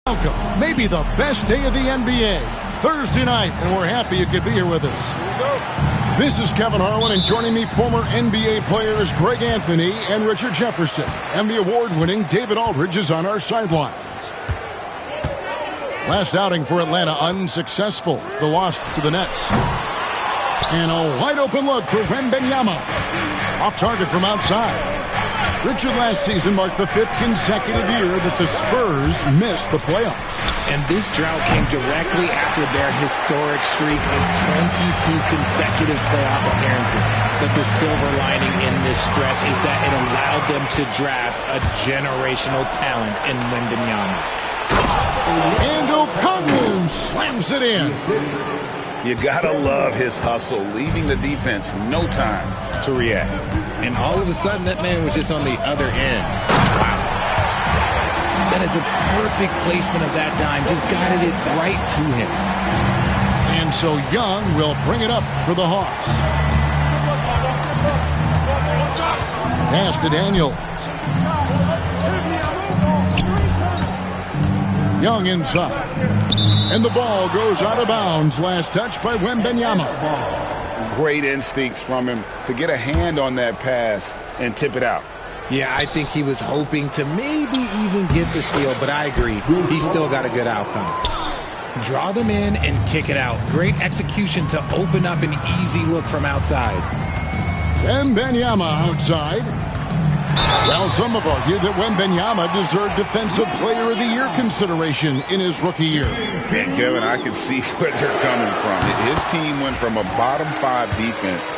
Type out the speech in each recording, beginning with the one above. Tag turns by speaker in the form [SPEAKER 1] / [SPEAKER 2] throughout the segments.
[SPEAKER 1] Welcome, maybe the best day of the NBA, Thursday night, and we're happy you could be here with us. This is Kevin Harlan, and joining me, former NBA players Greg Anthony and Richard Jefferson, and the award-winning David Aldridge is on our sidelines. Last outing for Atlanta unsuccessful, the loss to the Nets. And a wide-open look for Wembanyama. Off target from outside. Richard, last season marked the 5th consecutive year that the Spurs missed the playoffs.
[SPEAKER 2] And this drought came directly after their historic streak of 22 consecutive playoff appearances. But the silver lining in this stretch is that it allowed them to draft a generational talent in Wembanyama.
[SPEAKER 1] And Okongwu slams it in.
[SPEAKER 3] You gotta love his hustle, leaving the defense no time to react.
[SPEAKER 2] And all of a sudden, that man was just on the other end. Wow. That is a perfect placement of that dime. Just guided it right to him.
[SPEAKER 1] And so Young will bring it up for the Hawks. Pass to Daniels. Young inside. And the ball goes out of bounds. Last touch by Wembanyama.
[SPEAKER 3] Great instincts from him to get a hand on that pass and tip it out.
[SPEAKER 2] Yeah, I think he was hoping to maybe even get the steal, but I agree. He still got a good outcome. Draw them in and kick it out. Great execution to open up an easy look from outside.
[SPEAKER 1] Wembanyama outside. Well, some have argued that Wembanyama deserved Defensive Player of the Year consideration in his rookie year.
[SPEAKER 3] And Kevin, I can see where they're coming from. His team went from a bottom 5 defense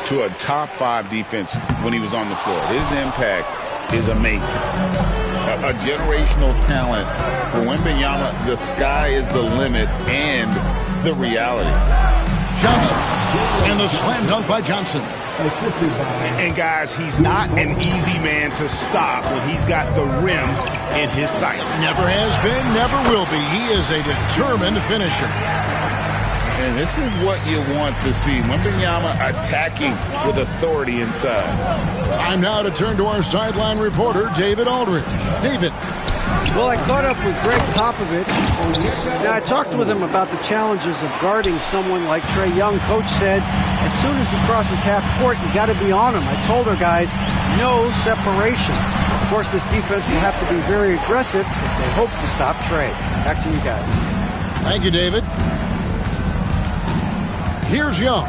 [SPEAKER 3] to a top 5 defense when he was on the floor. His impact is amazing. A generational talent for Wembanyama. The sky is the limit and the reality.
[SPEAKER 1] Johnson. And the slam dunk by Johnson.
[SPEAKER 3] And guys, he's not an easy man to stop when he's got the rim in his sights.
[SPEAKER 1] Never has been, never will be. He is a determined finisher.
[SPEAKER 3] And this is what you want to see. Wembanyama attacking with authority inside.
[SPEAKER 1] Time now to turn to our sideline reporter, David Aldridge. David.
[SPEAKER 4] Well, I caught up with Greg Popovich. Now, I talked with him about the challenges of guarding someone like Trae Young. Coach said, as soon as he crosses half court, you got to be on him. I told our guys, no separation. Of course, this defense will have to be very aggressive if they hope to stop Trae. Back to you guys.
[SPEAKER 1] Thank you, David. Here's Young.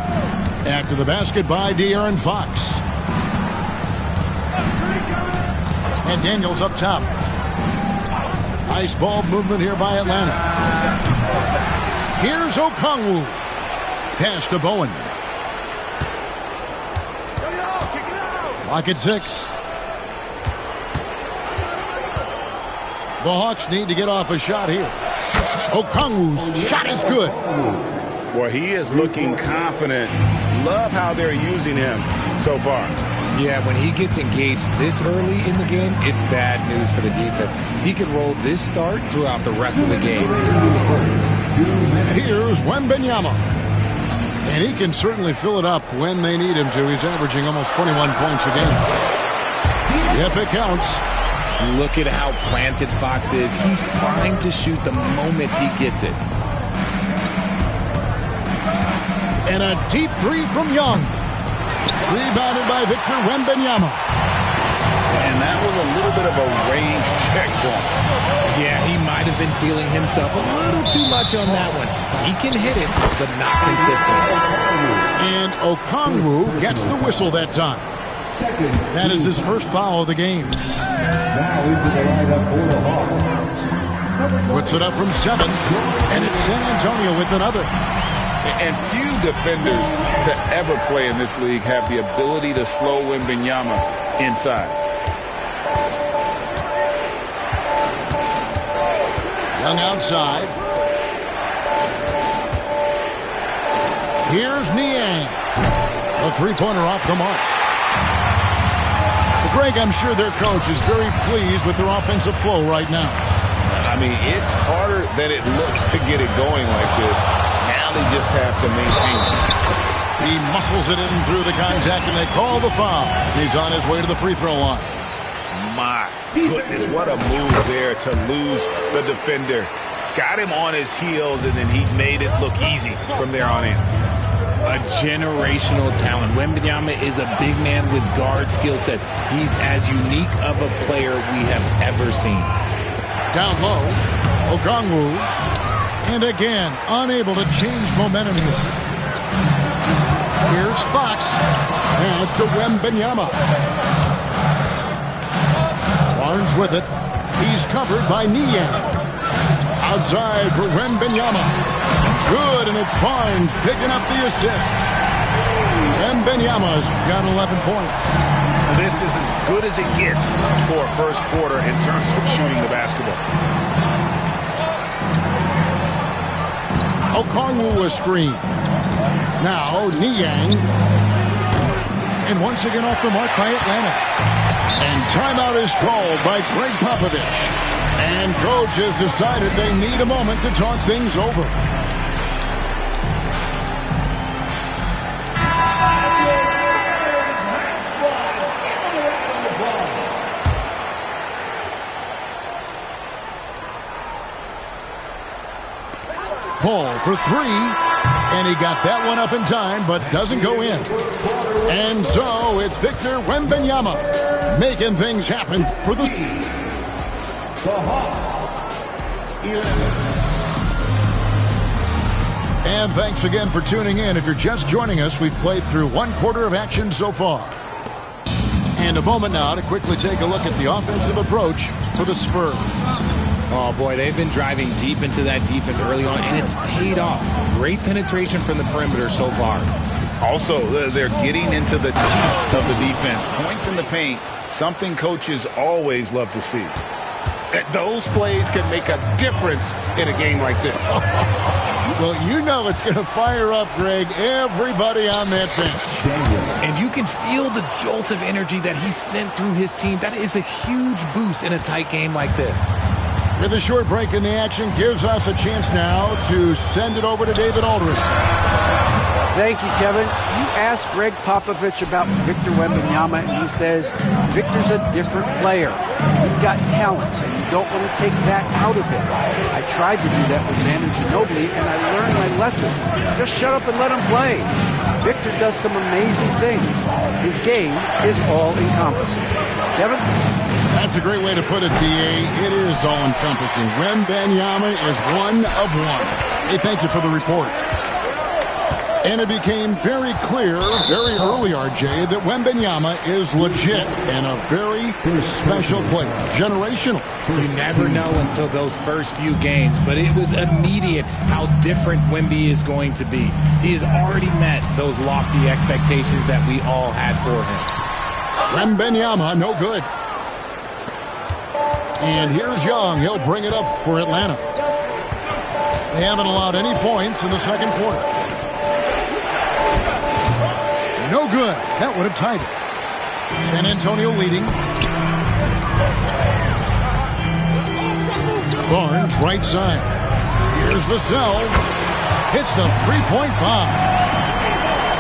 [SPEAKER 1] After the basket by De'Aaron Fox. And Daniels up top. Nice ball movement here by Atlanta. Here's Okongwu. Pass to Bowen. Clock at 6. The Hawks need to get off a shot here. Okongwu's shot is good.
[SPEAKER 3] Well, he is looking confident. Love how they're using him so far.
[SPEAKER 2] Yeah, when he gets engaged this early in the game, it's bad news for the defense. He could roll this start throughout the rest of the game.
[SPEAKER 1] Here's Wembanyama. And he can certainly fill it up when they need him to. He's averaging almost 21 points a game. Yep, it counts.
[SPEAKER 2] Look at how planted Fox is. He's primed to shoot the moment he gets it.
[SPEAKER 1] And a deep three from Young. Rebounded by Victor Wembanyama.
[SPEAKER 3] And that was a little bit of a range check for him.
[SPEAKER 2] Yeah, he might have been feeling himself a little too much on that one. He can hit it, but not consistent.
[SPEAKER 1] And Okongwu gets the whistle that time. That is his first foul of the game.
[SPEAKER 5] Now into the lineup for the Hawks.
[SPEAKER 1] Puts it up from 7, and it's San Antonio with another.
[SPEAKER 3] And few defenders to ever play in this league have the ability to slow Wembanyama inside.
[SPEAKER 1] Young outside. Here's Niang. A three-pointer off the mark. Greg, I'm sure their coach is very pleased with their offensive flow right now.
[SPEAKER 3] I mean, it's harder than it looks to get it going like this. Now they just have to maintain it.
[SPEAKER 1] He muscles it in through the contact, and they call the foul. He's on his way to the free throw line.
[SPEAKER 3] My goodness, what a move there to lose the defender. Got him on his heels, and then he made it look easy from there on in.
[SPEAKER 2] A generational talent. Wembanyama is a big man with guard skill set. He's as unique of a player we have ever seen.
[SPEAKER 1] Down low, Okongwu. And again, unable to change momentum here. Here's Fox. Pass to Wembanyama. Barnes with it. He's covered by Niang. Outside for Wembanyama. Good, and it's Barnes picking up the assist. Wembanyama's got 11 points.
[SPEAKER 3] This is as good as it gets for a first quarter in terms of shooting the basketball.
[SPEAKER 1] Okongwu a screen. Now Niang. And once again off the mark by Atlanta. And timeout is called by Greg Popovich. And coach has decided they need a moment to talk things over. Paul for 3, and he got that one up in time, but doesn't go in. And so it's Victor Wembanyama making things happen for the Hawks. And thanks again for tuning in. If you're just joining us, we've played through one quarter of action so far. And a moment now to quickly take a look at the offensive approach for the Spurs.
[SPEAKER 2] Oh, boy, they've been driving deep into that defense early on, and it's paid off. Great penetration from the perimeter so far.
[SPEAKER 3] Also, they're getting into the teeth of the defense. Points in the paint, something coaches always love to see. Those plays can make a difference in a game like this.
[SPEAKER 1] Well, you know it's going to fire up, Greg, everybody on that bench.
[SPEAKER 2] And you can feel the jolt of energy that he sent through his team. That is a huge boost in a tight game like this.
[SPEAKER 1] With a short break in the action, gives us a chance now to send it over to David Aldridge.
[SPEAKER 4] Thank you, Kevin. You asked Greg Popovich about Victor Wembanyama, and he says Victor's a different player. He's got talent, and you don't want to take that out of him. I tried to do that with Manu Ginobili, and I learned my lesson. Just shut up and let him play. Victor does some amazing things. His game is all-encompassing. Kevin?
[SPEAKER 1] That's a great way to put it, D.A. It is all-encompassing. Wembanyama is one of one. Hey, thank you for the report. And it became very clear very early, RJ, that Wembanyama is legit and a very special player. Generational.
[SPEAKER 2] You never know until those first few games, but it was immediate how different Wemby is going to be. He has already met those lofty expectations that we all had for him.
[SPEAKER 1] Wembanyama, no good. And here's Young. He'll bring it up for Atlanta. They haven't allowed any points in the second quarter. No good. That would have tied it. San Antonio leading. Barnes, right side. Here's Vassell. Hits the three-point bomb.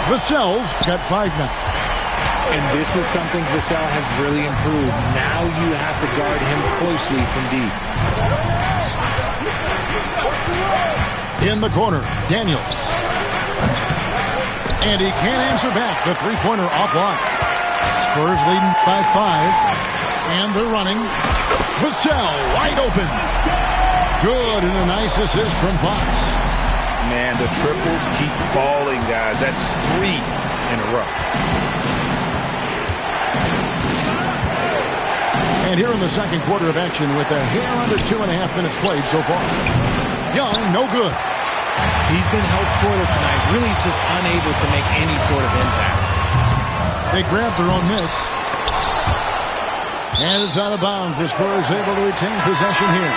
[SPEAKER 1] Vassell's got 5 now.
[SPEAKER 2] And this is something Vassell has really improved. Now you have to guard him closely from deep.
[SPEAKER 1] In the corner, Daniels. And he can't answer back. The three-pointer offline. Spurs leading by 5. And they're running. Vassell wide open. Good, and a nice assist from Fox.
[SPEAKER 3] Man, the triples keep falling, guys. That's 3 in a row.
[SPEAKER 1] And here in the second quarter of action with a hair under 2.5 minutes played so far. Young, no good.
[SPEAKER 2] He's been held scoreless tonight, really just unable to make any sort of impact.
[SPEAKER 1] They grabbed their own miss. And it's out of bounds. The Spurs able to retain possession here.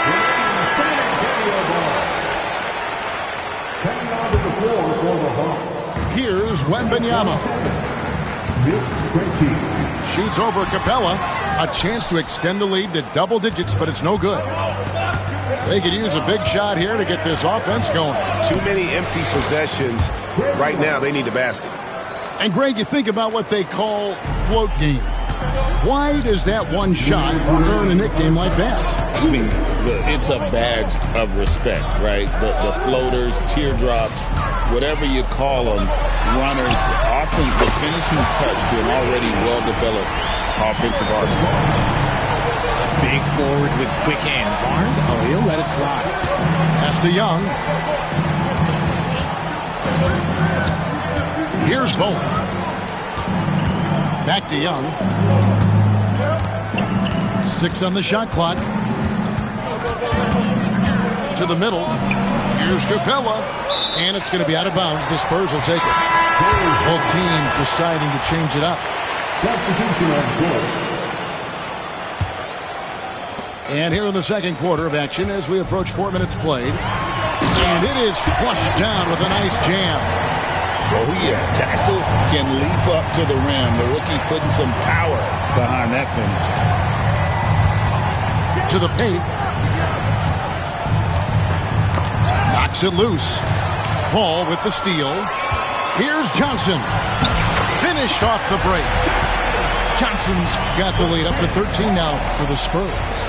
[SPEAKER 5] Coming onto the floor for the Hawks.
[SPEAKER 1] Here's Wembanyama. Shoots over Capella. A chance to extend the lead to double digits, but it's no good. They could use a big shot here to get this offense going.
[SPEAKER 3] Too many empty possessions. Right now, they need a basket.
[SPEAKER 1] And, Greg, you think about what they call float game. Why does that one shot earn a nickname like that?
[SPEAKER 3] I mean, it's a badge of respect, right? The floaters, teardrops, whatever you call them, runners, often the finishing touch to an already well-developed offensive arsenal.
[SPEAKER 2] Big forward with quick hands. Barnes, he'll let it fly.
[SPEAKER 1] Pass to Young. Here's Bowen. Back to Young. 6 on the shot clock. To the middle. Here's Capella. And it's going to be out of bounds. The Spurs will take it. Both teams deciding to change it up.
[SPEAKER 5] Substitution on court.
[SPEAKER 1] And here in the second quarter of action as we approach 4 minutes played. And it is flushed down with a nice jam.
[SPEAKER 3] Oh, yeah. Taxel can leap up to the rim. The rookie putting some power behind that finish.
[SPEAKER 1] To the paint. Knocks it loose. Paul with the steal. Here's Johnson. Finished off the break. Johnson's got the lead up to 13 now for the Spurs.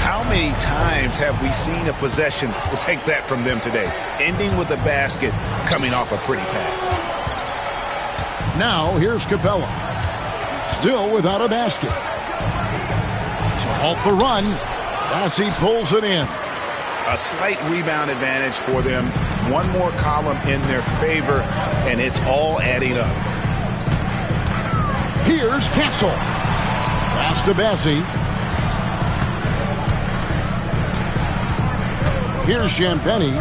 [SPEAKER 3] How many times have we seen a possession like that from them today? Ending with a basket, coming off a pretty pass.
[SPEAKER 1] Now here's Capella. Still without a basket. To halt the run as he pulls it in.
[SPEAKER 3] A slight rebound advantage for them. One more column in their favor, and it's all adding up.
[SPEAKER 1] Here's Castle. Pass to Bassie. Here's Champagny.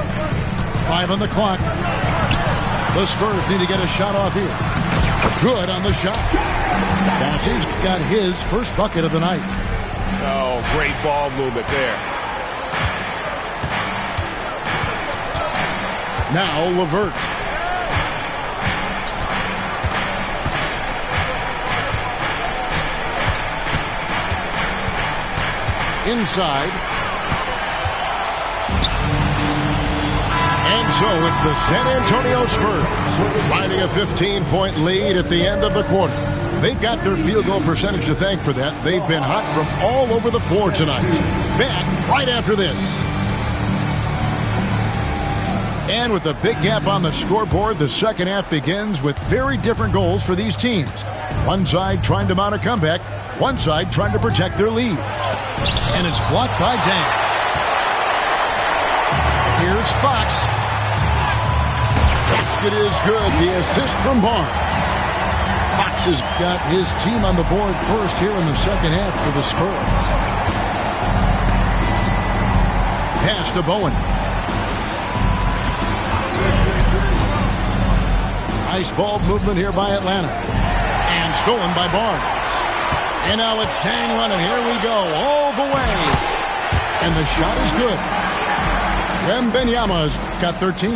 [SPEAKER 1] 5 on the clock. The Spurs need to get a shot off here. Good on the shot. Bassie's got his first bucket of the night.
[SPEAKER 3] Oh, great ball movement there.
[SPEAKER 1] Now LeVert. Inside. And so it's the San Antonio Spurs finding a 15-point lead at the end of the quarter. They've got their field goal percentage to thank for that. They've been hot from all over the floor tonight. Back right after this. And with a big gap on the scoreboard, the second half begins with very different goals for these teams. One side trying to mount a comeback, one side trying to protect their lead. And it's blocked by Dang. Here's Fox. Basket is good. The assist from Barnes. Fox has got his team on the board first here in the second half for the Spurs. Pass to Bowen. Nice ball movement here by Atlanta. And stolen by Barnes. And now it's Dang running. Here we go. All the way. And the shot is good. Wembanyama's got 13.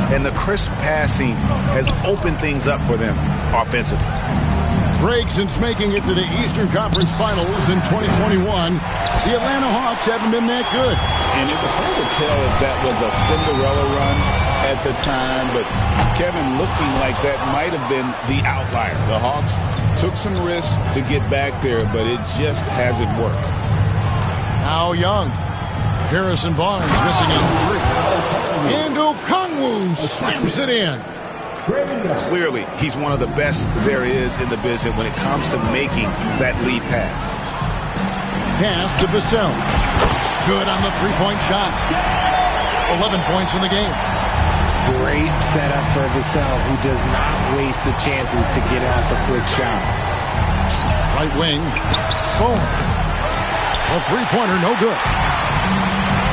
[SPEAKER 3] And the crisp passing has opened things up for them offensively.
[SPEAKER 1] Greg, since making it to the Eastern Conference Finals in 2021, the Atlanta Hawks haven't been that good.
[SPEAKER 3] And it was hard to tell if that was a Cinderella run at the time, but Kevin, looking like that might have been the outlier. The Hawks took some risks to get back there, but it just hasn't worked.
[SPEAKER 1] Now Young. Harrison Barnes missing on 3. And Okongwu slams it in.
[SPEAKER 3] Clearly, he's one of the best there is in the business when it comes to making that lead pass.
[SPEAKER 1] Pass to Vassell. Good on the three-point shot. 11 points in the game.
[SPEAKER 2] Great setup for Vassell, who does not waste the chances to get off a quick shot.
[SPEAKER 1] Right wing. Boom. A three-pointer, no good.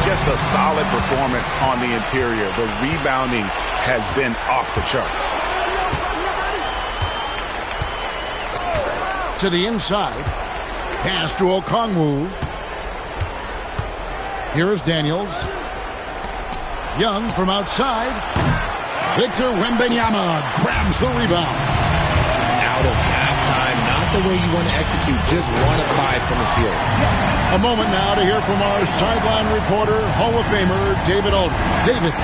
[SPEAKER 3] Just a solid performance on the interior. The rebounding has been off the charts.
[SPEAKER 1] To the inside. Pass to Okongwu. Here is Daniels. Young from outside. Victor Wembanyama grabs the rebound.
[SPEAKER 2] Out of halftime, not the way you want to execute, just 1 of 5 from the field.
[SPEAKER 1] A moment now to hear from our sideline reporter, Hall of Famer David Aldridge. David.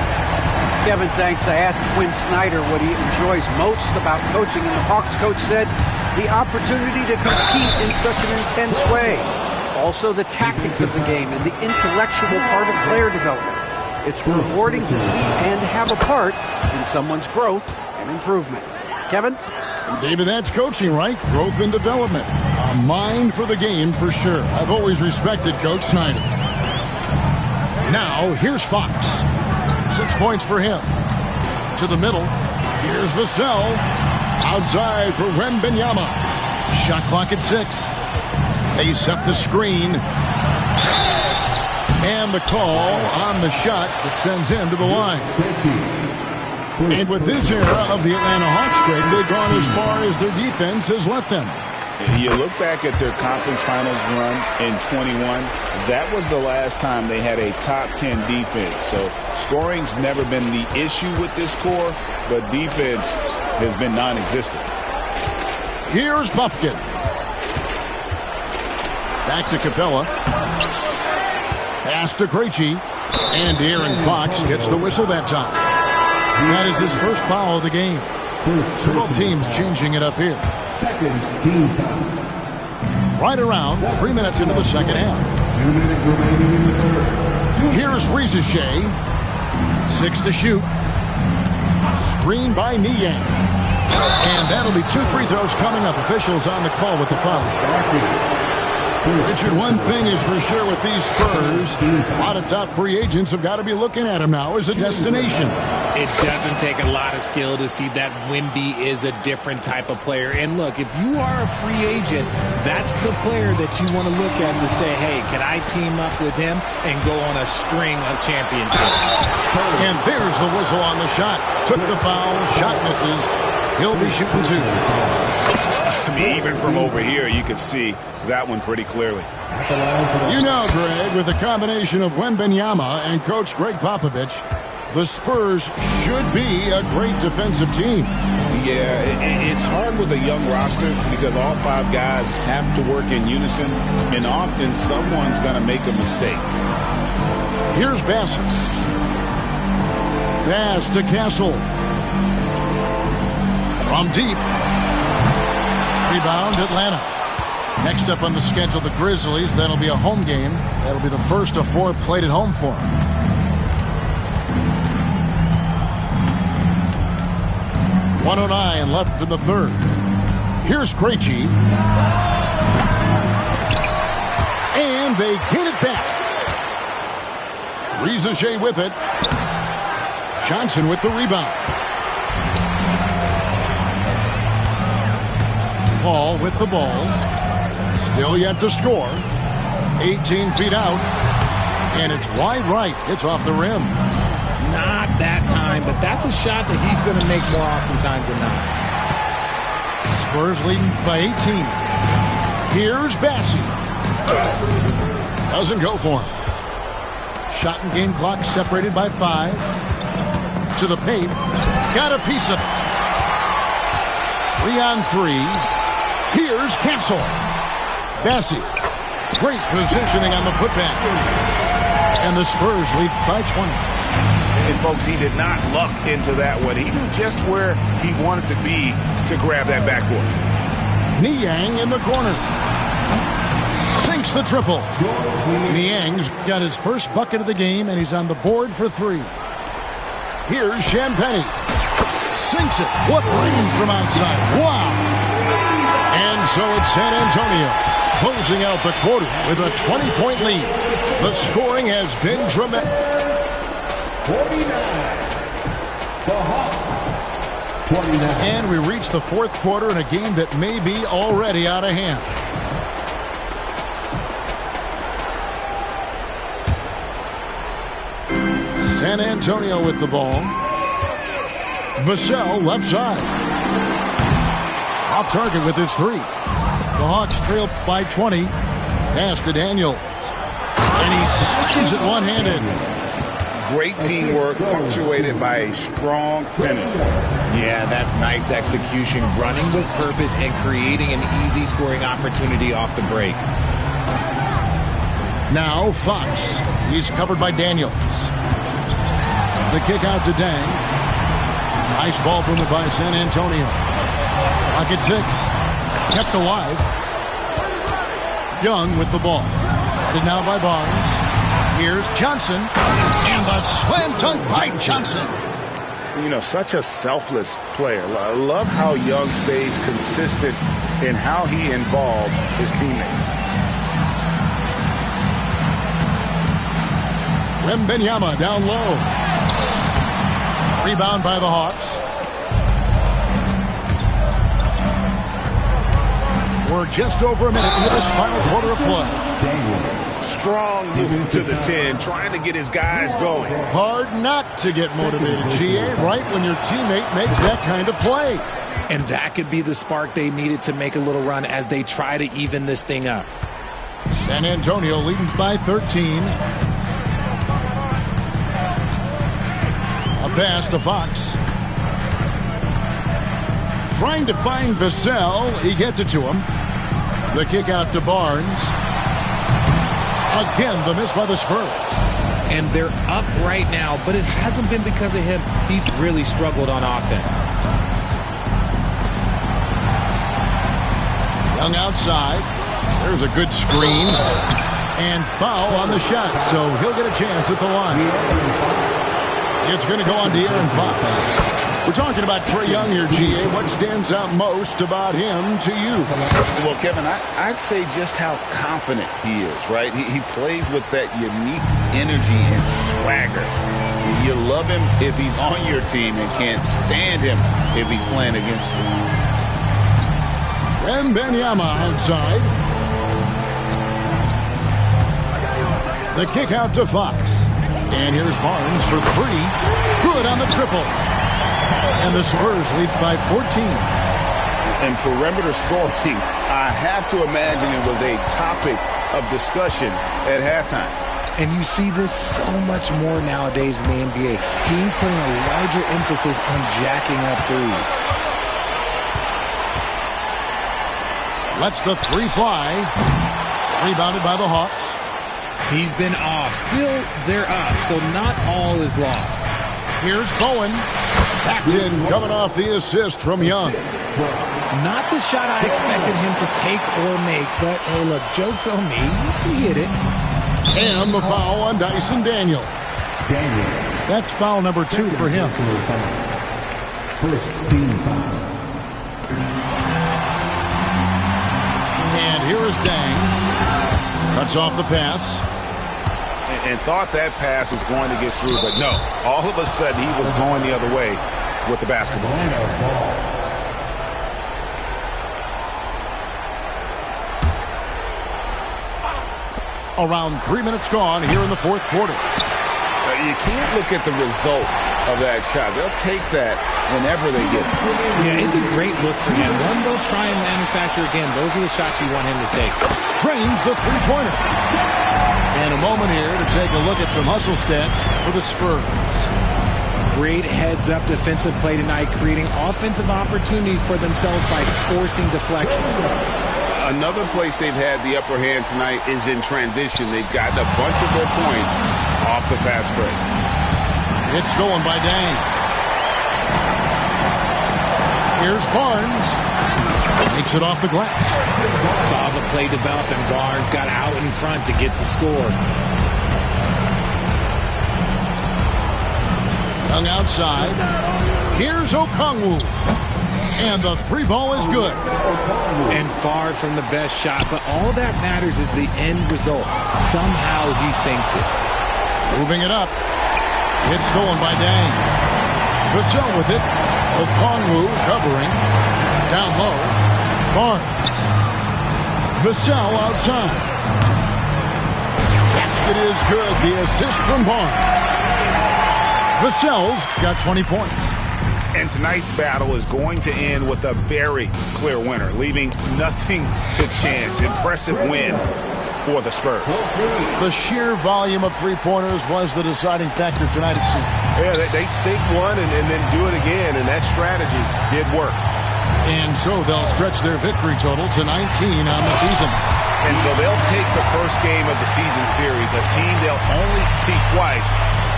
[SPEAKER 4] Kevin, thanks. I asked Quinn Snyder what he enjoys most about coaching, and the Hawks coach said the opportunity to compete in such an intense way. Also, the tactics of the game and the intellectual part of player development. It's rewarding to see and have a part in someone's growth and improvement. Kevin?
[SPEAKER 1] David, that's coaching, right? Growth and development. A mind for the game for sure. I've always respected Coach Snyder. Now, here's Fox. 6 points for him. To the middle. Here's Vassell. Outside for Wembanyama. Shot clock at 6. They set the screen. And the call on the shot that sends him to the line. And with this era of the Atlanta Hawks trade, they've gone as far as their defense has let them.
[SPEAKER 3] You look back at their conference finals run in 21, that was the last time they had a top 10 defense. So scoring's never been the issue with this core, but defense has been non-existent.
[SPEAKER 1] Here's Bufkin. Back to Capella. Pass to Krejci. And De'Aaron Fox gets the whistle that time. That is his first foul of the game. So both teams changing it up here.
[SPEAKER 5] Second team foul.
[SPEAKER 1] Right around 3 minutes into the second half.
[SPEAKER 5] 2 minutes remaining in the third.
[SPEAKER 1] Here's Rizachet. 6 to shoot. Screen by Niang. And that'll be 2 free throws coming up. Officials on the call with the foul. Richard, one thing is for sure with these Spurs, a lot of top free agents have got to be looking at him now as a destination.
[SPEAKER 2] It doesn't take a lot of skill to see that Wemby is a different type of player. And look, if you are a free agent, that's the player that you want to look at to say, hey, can I team up with him and go on a string of championships?
[SPEAKER 1] And there's the whistle on the shot. Took the foul, shot misses. He'll be shooting 2.
[SPEAKER 3] I mean, even from over here, you could see that one pretty clearly.
[SPEAKER 1] You know, Greg, with the combination of Wembanyama and Coach Greg Popovich, the Spurs should be a great defensive team.
[SPEAKER 3] Yeah, it's hard with a young roster because all 5 guys have to work in unison, and often someone's going to make a mistake.
[SPEAKER 1] Here's Bassett. Pass to Castle. From deep. Rebound, Atlanta. Next up on the schedule, the Grizzlies. That'll be a home game. That'll be the first of 4 played at home for them. .109 left in the third. Here's Krejci. And they get it back. Rizachet with it. Johnson with the rebound. Paul with the ball. Still yet to score. 18 feet out. And it's wide right. It's off the rim.
[SPEAKER 2] Not that time, but that's a shot that he's going to make more oftentimes than not.
[SPEAKER 1] Spurs leading by 18. Here's Bassey. Doesn't go for him. Shot and game clock separated by 5. To the paint. Got a piece of it. 3 on 3. Here's Castle. Bassey. Great positioning on the putback. And the Spurs lead by 20.
[SPEAKER 3] And, folks, he did not luck into that one. He knew just where he wanted to be to grab that backboard.
[SPEAKER 1] Niang in the corner. Sinks the triple. Niang's got his first bucket of the game, and he's on the board for 3. Here's Champagnie. Sinks it. What range from outside. Wow. And so it's San Antonio closing out the quarter with a 20-point lead. The scoring has been tremendous.
[SPEAKER 5] 49. The Hawks. 29.
[SPEAKER 1] And we reach the fourth quarter in a game that may be already out of hand. San Antonio with the ball. Vassell left side. Off target with his three. The Hawks trail by 20. Pass to Daniels. And he slams it one-handed.
[SPEAKER 3] Great teamwork punctuated by a strong finish.
[SPEAKER 2] Yeah, that's nice execution. Running with purpose and creating an easy scoring opportunity off the break.
[SPEAKER 1] Now Fox. He's covered by Daniels. The kick out to Dang. Nice ball movement by San Antonio. Pocket 6. Kept alive. Young with the ball. Headed now by Barnes. Here's Johnson. And the slam dunk by Johnson.
[SPEAKER 3] You know, such a selfless player. I love how Young stays consistent in how he involves his teammates.
[SPEAKER 1] Wembanyama down low. Rebound by the Hawks. We're just over a minute into this final quarter of play.
[SPEAKER 3] Strong move to the 10, trying to get his guys going.
[SPEAKER 1] Hard not to get motivated, GA, right when your teammate makes that kind of play.
[SPEAKER 2] And that could be the spark they needed to make a little run as they try to even this thing up.
[SPEAKER 1] San Antonio leading by 13. A pass to Fox. Trying to find Vassell. He gets it to him. The kick out to Barnes. Again, the miss by the Spurs.
[SPEAKER 2] And they're up right now, but it hasn't been because of him. He's really struggled on offense.
[SPEAKER 1] Young outside. There's a good screen. And foul on the shot, so he'll get a chance at the line. It's going to go on De'Aaron Fox. We're talking about Trae Young here, GA. What stands out most about him to you?
[SPEAKER 3] Well, Kevin, I'd say just how confident he is, right? He plays with that unique energy and swagger. You love him if he's on your team and can't stand him if he's playing against you.
[SPEAKER 1] Wembanyama outside. The kick out to Fox. And here's Barnes for three. Good on the triple. And the Spurs lead by 14.
[SPEAKER 3] And perimeter scoring, I have to imagine it was a topic of discussion at halftime.
[SPEAKER 2] And you see this so much more nowadays in the NBA. Teams putting a larger emphasis on jacking up threes.
[SPEAKER 1] Lets the three fly. Rebounded by the Hawks.
[SPEAKER 2] He's been off. Still, they're up, so not all is lost.
[SPEAKER 1] Here's Bowen. Paxton coming off the assist from Young.
[SPEAKER 2] Not the shot I expected him to take or make, but hey, look, joke's on me. He hit it.
[SPEAKER 1] And the foul on Dyson Daniels. That's foul number 2 for him.
[SPEAKER 5] First team foul.
[SPEAKER 1] And here is Dang. Cuts off the pass.
[SPEAKER 3] And thought that pass was going to get through, but no. All of a sudden, he was going the other way with the basketball.
[SPEAKER 1] Around 3 minutes gone here in the fourth quarter.
[SPEAKER 3] You can't look at the result of that shot. They'll take that whenever they get it.
[SPEAKER 2] Yeah, it's a great look for him. One they'll try and manufacture again. Those are the shots you want him to take.
[SPEAKER 1] Trains the three-pointer. And a moment here to take a look at some hustle stats for the Spurs.
[SPEAKER 2] Great heads-up defensive play tonight, creating offensive opportunities for themselves by forcing deflections.
[SPEAKER 3] Another place they've had the upper hand tonight is in transition. They've gotten a bunch of their points off the fast break.
[SPEAKER 1] It's stolen by Dang. Here's Barnes. Takes it off the glass.
[SPEAKER 2] Saw the play develop, and Barnes got out in front to get the score.
[SPEAKER 1] Young outside. Here's Okongwu. And the three ball is good.
[SPEAKER 2] And far from the best shot, but all that matters is the end result. Somehow he sinks it.
[SPEAKER 1] Moving it up. It's stolen by Dang. Vassell with it. Okongwu covering. Down low. Barnes. Vassell outside. Basket is good. The assist from Barnes. Vassell's got 20 points.
[SPEAKER 3] And tonight's battle is going to end with a very clear winner, leaving nothing to chance. Impressive win for the Spurs.
[SPEAKER 1] The sheer volume of three-pointers was the deciding factor tonight, it seemed.
[SPEAKER 6] Yeah, they sink one and then do it again, and that strategy did work.
[SPEAKER 1] And so they'll stretch their victory total to 19 on the season.
[SPEAKER 3] And so they'll take the first game of the season series, a team they'll only see twice.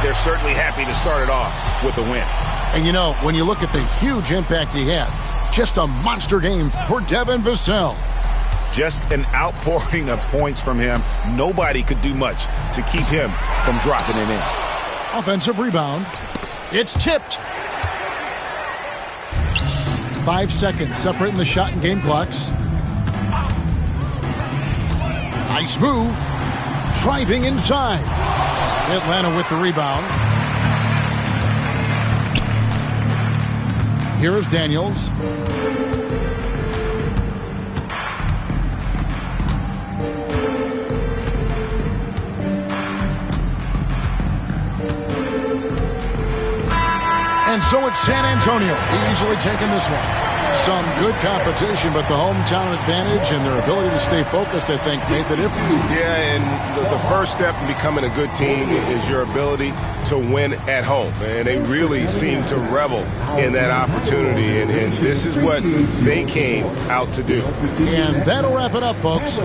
[SPEAKER 3] They're certainly happy to start it off with a win.
[SPEAKER 1] And you know, when you look at the huge impact he had, just a monster game for Devin Vassell.
[SPEAKER 3] Just an outpouring of points from him. Nobody could do much to keep him from dropping it in.
[SPEAKER 1] Offensive rebound. It's tipped. 5 seconds separating the shot and game clocks. Nice move. Driving inside. Atlanta with the rebound. Here is Daniels. And so it's San Antonio easily taking this one. Some good competition, but the hometown advantage and their ability to stay focused, I think, made the difference.
[SPEAKER 6] Yeah, and the first step in becoming a good team is your ability to win at home. And they really seem to revel in that opportunity, and this is what they came out to do.
[SPEAKER 1] And that'll wrap it up, folks.